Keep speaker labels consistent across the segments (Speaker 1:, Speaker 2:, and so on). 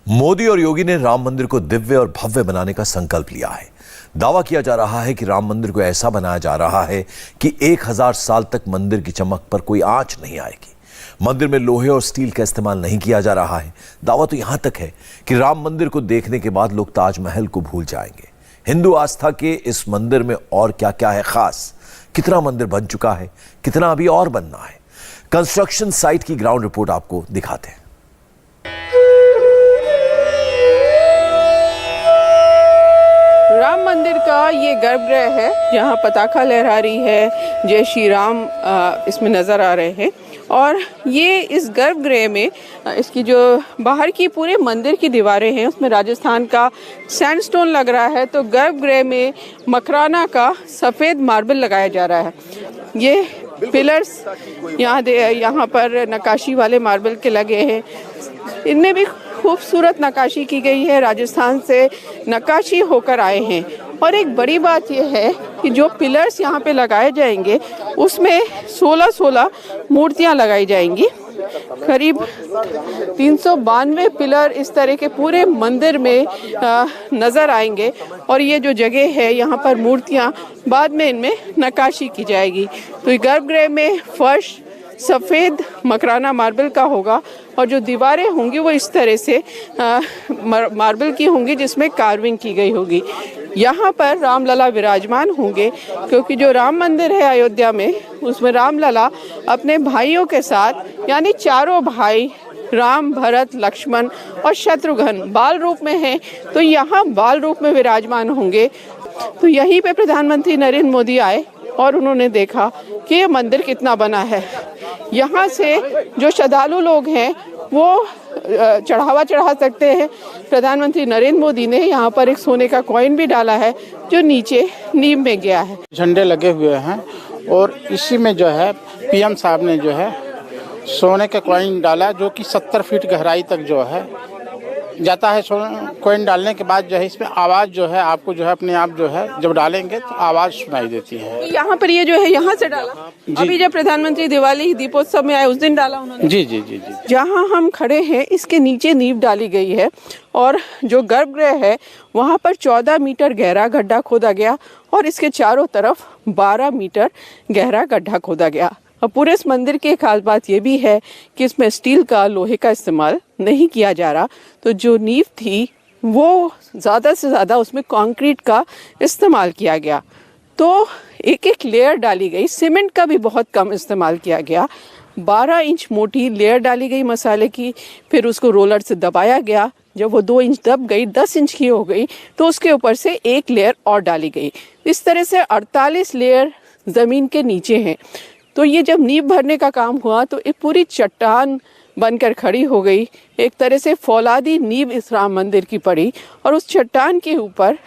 Speaker 1: मोदी और योगी ने राम मंदिर को दिव्य और भव्य बनाने का संकल्प लिया है। दावा किया जा रहा है कि राम मंदिर को ऐसा बनाया जा रहा है कि 1000 साल तक मंदिर की चमक पर कोई आंच नहीं आएगी। मंदिर में लोहे और स्टील का इस्तेमाल नहीं किया जा रहा है। दावा तो यहां तक है कि राम मंदिर को देखने के बाद लोग ताजमहल को भूल जाएंगे। हिंदू आस्था के इस मंदिर में और क्या क्या है खास, कितना मंदिर बन चुका है, कितना अभी और बनना है, कंस्ट्रक्शन साइट की ग्राउंड रिपोर्ट आपको दिखाते हैं।
Speaker 2: राम मंदिर का ये गर्भगृह है जहाँ पताका लहरा रही है, जय श्री राम इसमें नज़र आ रहे हैं। और ये इस गर्भगृह में इसकी जो बाहर की पूरे मंदिर की दीवारें हैं उसमें राजस्थान का सैंडस्टोन लग रहा है, तो गर्भगृह में मकराना का सफ़ेद मार्बल लगाया जा रहा है। ये पिलर्स यहाँ पर नक्काशी वाले मार्बल के लगे हैं। इनमें भी खूबसूरत नक्काशी की गई है, राजस्थान से नक्काशी होकर आए हैं। और एक बड़ी बात यह है कि जो पिलर्स यहाँ पे लगाए जाएंगे उसमें 16 मूर्तियाँ लगाई जाएंगी। करीब 392 पिलर इस तरह के पूरे मंदिर में नज़र आएंगे। और ये जो जगह है यहाँ पर मूर्तियाँ बाद में इनमें नक्काशी की जाएगी। तो गर्भगृह में फर्श सफ़ेद मकराना मार्बल का होगा और जो दीवारें होंगी वो इस तरह से मार्बल की होंगी जिसमें कार्विंग की गई होगी। यहाँ पर रामलला विराजमान होंगे क्योंकि जो राम मंदिर है अयोध्या में उसमें रामलला अपने भाइयों के साथ यानी चारों भाई राम, भरत, लक्ष्मण और शत्रुघ्न बाल रूप में हैं, तो यहाँ बाल रूप में विराजमान होंगे। तो यहीं पे प्रधानमंत्री नरेंद्र मोदी आए और उन्होंने देखा कि ये मंदिर कितना बना है। यहाँ से जो श्रद्धालु लोग हैं वो चढ़ावा चढ़ा सकते हैं। प्रधानमंत्री नरेंद्र मोदी ने यहाँ पर एक सोने का कॉइन भी डाला है जो नीचे नींव में गया है।
Speaker 3: झंडे लगे हुए हैं और इसी में जो है पीएम साहब ने जो है सोने का कॉइन डाला जो कि 70 फीट गहराई तक जो है जाता है। कॉइन डालने के बाद जो है इसमें आवाज़ जो है आपको जो है अपने आप जो है जब डालेंगे तो आवाज़ सुनाई देती है।
Speaker 2: तो यहाँ पर ये जो है यहाँ से डाला, अभी जब प्रधानमंत्री दिवाली दीपोत्सव में आए उस दिन डाला उन्होंने।
Speaker 3: जी जी जी जी।
Speaker 2: जहाँ हम खड़े हैं इसके नीचे नींव डाली गई है और जो गर्भगृह है वहाँ पर 14 मीटर गहरा गड्ढा खोदा गया और इसके चारों तरफ 12 मीटर गहरा गड्ढा खोदा गया। और पूरे इस मंदिर की एक खास बात ये भी है कि इसमें स्टील का, लोहे का इस्तेमाल नहीं किया जा रहा। तो जो नींव थी वो ज़्यादा से ज़्यादा उसमें कंक्रीट का इस्तेमाल किया गया। तो एक एक लेयर डाली गई, सीमेंट का भी बहुत कम इस्तेमाल किया गया। 12 इंच मोटी लेयर डाली गई मसाले की, फिर उसको रोलर से दबाया गया। जब वो 2 इंच दब गई, 10 इंच की हो गई, तो उसके ऊपर से एक लेयर और डाली गई। इस तरह से 48 लेयर ज़मीन के नीचे हैं। तो ये जब नींव भरने का काम हुआ तो एक पूरी चट्टान बनकर खड़ी हो गई। एक तरह से फौलादी नींव इस राम मंदिर की पड़ी और उस चट्टान के ऊपर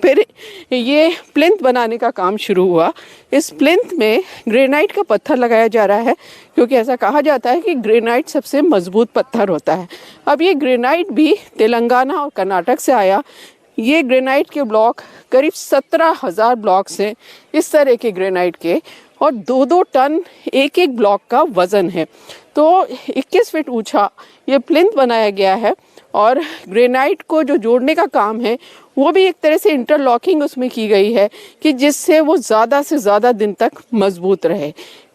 Speaker 2: फिर ये प्लिंथ बनाने का काम शुरू हुआ। इस प्लिंथ में ग्रेनाइट का पत्थर लगाया जा रहा है क्योंकि ऐसा कहा जाता है कि ग्रेनाइट सबसे मजबूत पत्थर होता है। अब ये ग्रेनाइट भी तेलंगाना और कर्नाटक से आया। ये ग्रेनाइट के ब्लॉक करीब 17,000 ब्लॉक्स हैं इस तरह के ग्रेनाइट के और 2-2 टन एक एक ब्लॉक का वज़न है। तो 21 फीट ऊंचा ये प्लिंथ बनाया गया है और ग्रेनाइट को जो जोड़ने का काम है वो भी एक तरह से इंटरलॉकिंग उसमें की गई है कि जिससे वो ज़्यादा से ज़्यादा दिन तक मजबूत रहे।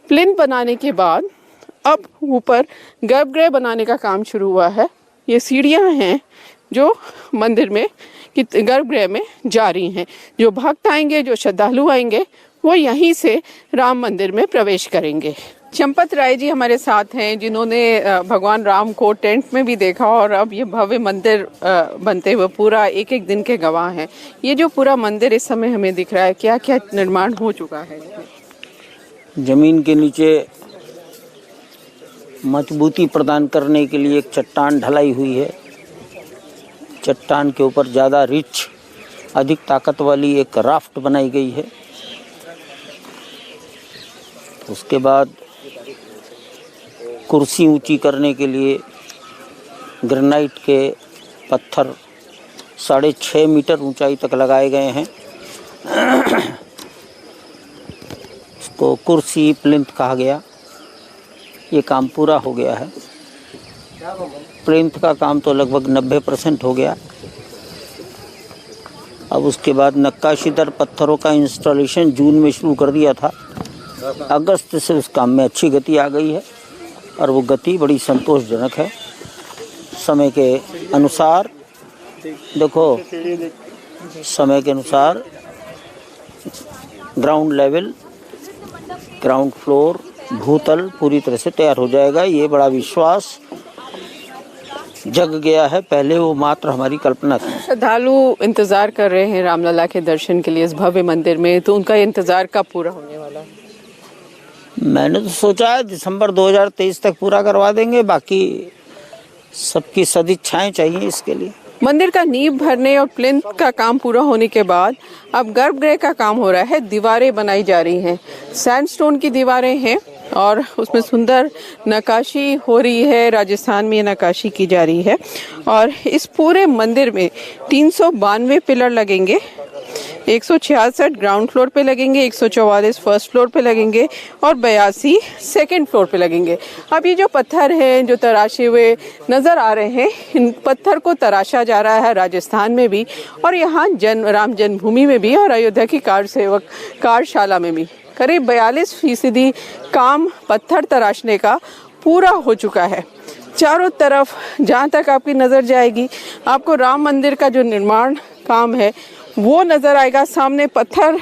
Speaker 2: प्लिंथ बनाने के बाद अब ऊपर गर्भगृह बनाने का काम शुरू हुआ है। ये सीढ़ियाँ हैं जो मंदिर में गर्भगृह में जा रही हैं। जो भक्त आएंगे, जो श्रद्धालु आएंगे वो यहीं से राम मंदिर में प्रवेश करेंगे। चंपत राय जी हमारे साथ हैं जिन्होंने भगवान राम को टेंट में भी देखा और अब ये भव्य मंदिर बनते हुए पूरा एक एक दिन के गवाह हैं। ये जो पूरा मंदिर इस समय हमें दिख रहा है, क्या क्या निर्माण हो चुका है?
Speaker 4: जमीन के नीचे मजबूती प्रदान करने के लिए एक चट्टान ढलाई हुई है। चट्टान के ऊपर ज़्यादा रिच, अधिक ताकत वाली एक राफ्ट बनाई गई है। उसके बाद कुर्सी ऊंची करने के लिए ग्रेनाइट के पत्थर 6.5 मीटर ऊंचाई तक लगाए गए हैं। उसको कुर्सी प्लिंथ कहा गया। ये काम पूरा हो गया है। प्लिंथ का काम तो लगभग 90% हो गया। अब उसके बाद नक्काशीदार पत्थरों का इंस्टॉलेशन जून में शुरू कर दिया था। अगस्त से उस काम में अच्छी गति आ गई है और वो गति बड़ी संतोषजनक है। समय के अनुसार देखो, समय के अनुसार ग्राउंड लेवल, ग्राउंड फ्लोर, भूतल पूरी तरह से तैयार हो जाएगा। ये बड़ा विश्वास जग गया है, पहले वो मात्र हमारी कल्पना थी।
Speaker 2: श्रद्धालु इंतजार कर रहे हैं रामलला के दर्शन के लिए इस भव्य मंदिर में, तो उनका इंतजार कब पूरा होने वाला है?
Speaker 4: मैंने तो सोचा है दिसंबर 2023 तक पूरा करवा देंगे, बाकी सबकी सदिच्छाएं चाहिए इसके लिए।
Speaker 2: मंदिर का नींव भरने और प्लिंथ का काम पूरा होने के बाद अब गर्भगृह का काम हो रहा है। दीवारें बनाई जा रही हैं, सैंडस्टोन की दीवारें हैं और उसमें सुंदर नक्काशी हो रही है। राजस्थान में ये नक्काशी की जा रही है और इस पूरे मंदिर में 392 पिलर लगेंगे। 166 ग्राउंड फ्लोर पे लगेंगे, 144 फर्स्ट फ्लोर पे लगेंगे और 82 सेकंड फ्लोर पे लगेंगे। अब ये जो पत्थर हैं जो तराशे हुए नज़र आ रहे हैं, इन पत्थर को तराशा जा रहा है राजस्थान में भी और यहाँ राम जन्मभूमि में भी और अयोध्या की कार्यशाला में भी। करीब 42% काम पत्थर तराशने का पूरा हो चुका है। चारों तरफ जहाँ तक आपकी नज़र जाएगी, आपको राम मंदिर का जो निर्माण काम है वो नज़र आएगा। सामने पत्थर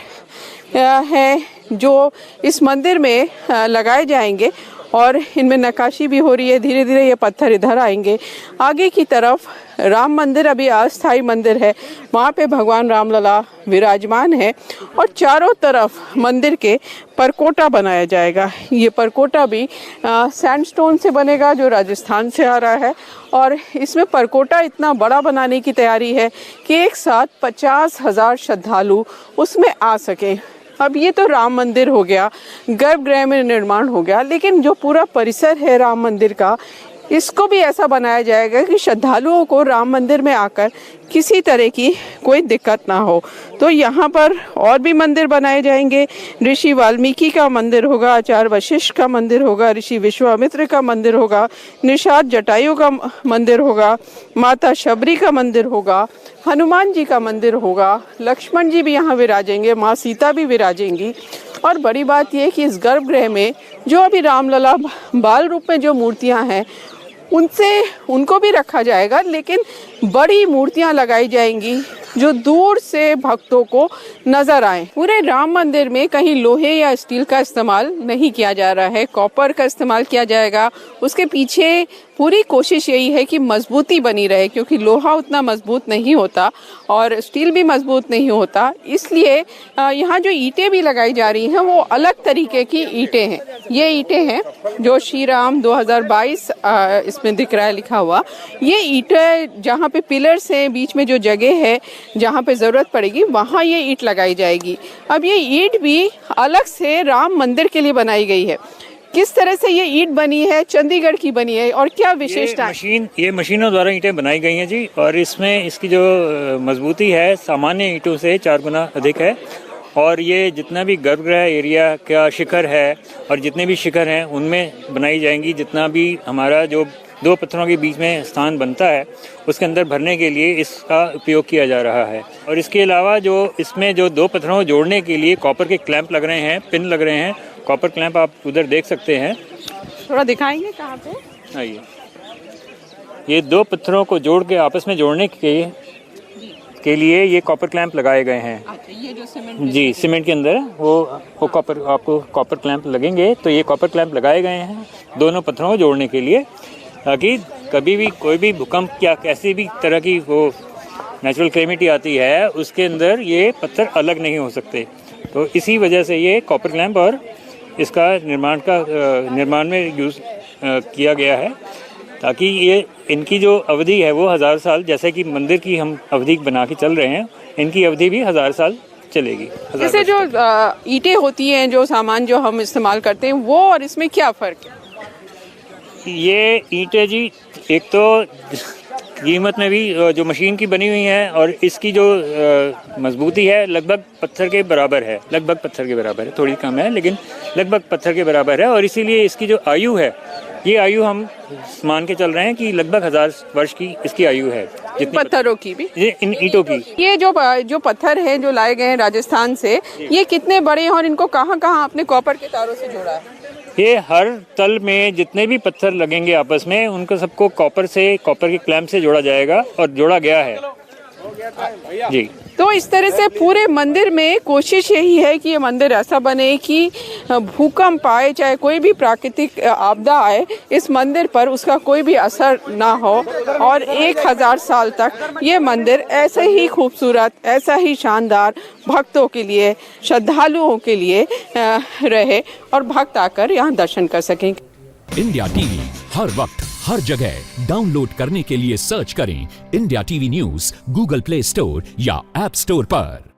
Speaker 2: हैं जो इस मंदिर में लगाए जाएंगे और इनमें नक्काशी भी हो रही है। धीरे धीरे ये पत्थर इधर आएंगे। आगे की तरफ राम मंदिर अभी अस्थायी मंदिर है, वहाँ पे भगवान रामलला विराजमान है और चारों तरफ मंदिर के परकोटा बनाया जाएगा। ये परकोटा भी सैंडस्टोन से बनेगा जो राजस्थान से आ रहा है और इसमें परकोटा इतना बड़ा बनाने की तैयारी है कि एक साथ 50,000 श्रद्धालु उसमें आ सके। अब ये तो राम मंदिर हो गया, गर्भगृह में निर्माण हो गया, लेकिन जो पूरा परिसर है राम मंदिर का, इसको भी ऐसा बनाया जाएगा कि श्रद्धालुओं को राम मंदिर में आकर किसी तरह की कोई दिक्कत ना हो। तो यहाँ पर और भी मंदिर बनाए जाएंगे। ऋषि वाल्मीकि का मंदिर होगा, आचार्य वशिष्ठ का मंदिर होगा, ऋषि विश्वामित्र का मंदिर होगा, निषाद जटायु का मंदिर होगा, माता शबरी का मंदिर होगा, हनुमान जी का मंदिर होगा, लक्ष्मण जी भी यहाँ विराजेंगे, माँ सीता भी विराजेंगी। और बड़ी बात यह कि इस गर्भगृह में जो अभी रामलला बाल रूप में जो मूर्तियाँ हैं उनको भी रखा जाएगा, लेकिन बड़ी मूर्तियां लगाई जाएंगी जो दूर से भक्तों को नजर आए। पूरे राम मंदिर में कहीं लोहे या स्टील का इस्तेमाल नहीं किया जा रहा है, कॉपर का इस्तेमाल किया जाएगा। उसके पीछे पूरी कोशिश यही है कि मजबूती बनी रहे, क्योंकि लोहा उतना मजबूत नहीं होता और स्टील भी मजबूत नहीं होता। इसलिए यहाँ जो ईंटें भी लगाई जा रही हैं वो अलग तरीके की ईंटें हैं। ये ईंटें हैं जो श्री राम 2022 इसमें दिख रहा है लिखा हुआ। ये ईंटें जहाँ पे पिलर्स हैं, बीच में जो जगह है जहाँ पे ज़रूरत पड़ेगी वहाँ ये ईंट लगाई जाएगी। अब ये ईंट भी अलग से राम मंदिर के लिए बनाई गई है। किस तरह से ये ईंट बनी है, चंडीगढ़ की बनी है और क्या विशेषता है?
Speaker 5: ये मशीनों द्वारा ईंटें बनाई गई हैं जी, और इसमें इसकी जो मजबूती है सामान्य ईंटों से 4 गुना अधिक है। और ये जितना भी गर्भगृह एरिया का शिखर है और जितने भी शिखर हैं उनमें बनाई जाएंगी। जितना भी हमारा जो 2 पत्थरों के बीच में स्थान बनता है उसके अंदर भरने के लिए इसका उपयोग किया जा रहा है। और इसके अलावा जो इसमें जो 2 पत्थरों को जोड़ने के लिए कॉपर के क्लैंप लग रहे हैं, पिन लग रहे हैं। कॉपर क्लैंप आप उधर देख सकते हैं,
Speaker 2: थोड़ा दिखाएंगे कहाँ पे?
Speaker 5: आइए, ये 2 पत्थरों को जोड़ के आपस में जोड़ने के लिए ये कॉपर क्लैंप लगाए गए हैं।
Speaker 2: अच्छा, ये जो सीमेंट
Speaker 5: जी सीमेंट के अंदर वो कॉपर, आपको कॉपर क्लैंप लगेंगे। तो ये कॉपर क्लैंप लगाए गए हैं दोनों पत्थरों को जोड़ने के लिए, ताकि कभी भी कोई भी भूकंप या कैसी भी तरह की वो नेचुरल कैलेमिटी आती है उसके अंदर ये पत्थर अलग नहीं हो सकते। तो इसी वजह से ये कॉपर क्लैंप और इसका निर्माण में यूज़ किया गया है, ताकि ये इनकी जो अवधि है वो 1000 साल, जैसे कि मंदिर की हम अवधि बना के चल रहे हैं, इनकी अवधि भी 1000 साल चलेगी।
Speaker 2: जैसे जो ईंटें होती हैं, जो सामान जो हम इस्तेमाल करते हैं, वो और इसमें क्या फ़र्क है?
Speaker 5: ये ईंटें जी एक तो कीमत में भी जो मशीन की बनी हुई है और इसकी जो मजबूती है लगभग पत्थर के बराबर है। लगभग पत्थर के बराबर है, थोड़ी कम है लेकिन लगभग पत्थर के बराबर है। और इसीलिए इसकी जो आयु है ये आयु हम मान के चल रहे हैं कि लगभग 1000 वर्ष की इसकी आयु है। जितनी
Speaker 2: पत्थरों की भी,
Speaker 5: ये इन ईंटों की।
Speaker 2: ये जो पत्थर हैं जो लाए गए हैं राजस्थान से, ये कितने बड़े हैं और इनको कहाँ कहाँ आपने कॉपर के तारों से जोड़ा है?
Speaker 5: ये हर तल में जितने भी पत्थर लगेंगे आपस में, उनको सबको कॉपर के क्लैंप से जोड़ा जाएगा और जोड़ा गया है जी।
Speaker 2: तो इस तरह से पूरे मंदिर में कोशिश यही है कि ये मंदिर ऐसा बने कि भूकंप आए, चाहे कोई भी प्राकृतिक आपदा आए, इस मंदिर पर उसका कोई भी असर ना हो और 1000 साल तक ये मंदिर ऐसे ही खूबसूरत, ऐसा ही शानदार भक्तों के लिए, श्रद्धालुओं के लिए रहे और भक्त आकर यहाँ दर्शन कर सकें।
Speaker 6: इंडिया टीवी हर वक्त हर जगह डाउनलोड करने के लिए सर्च करें India TV news Google play store या ऐप स्टोर पर।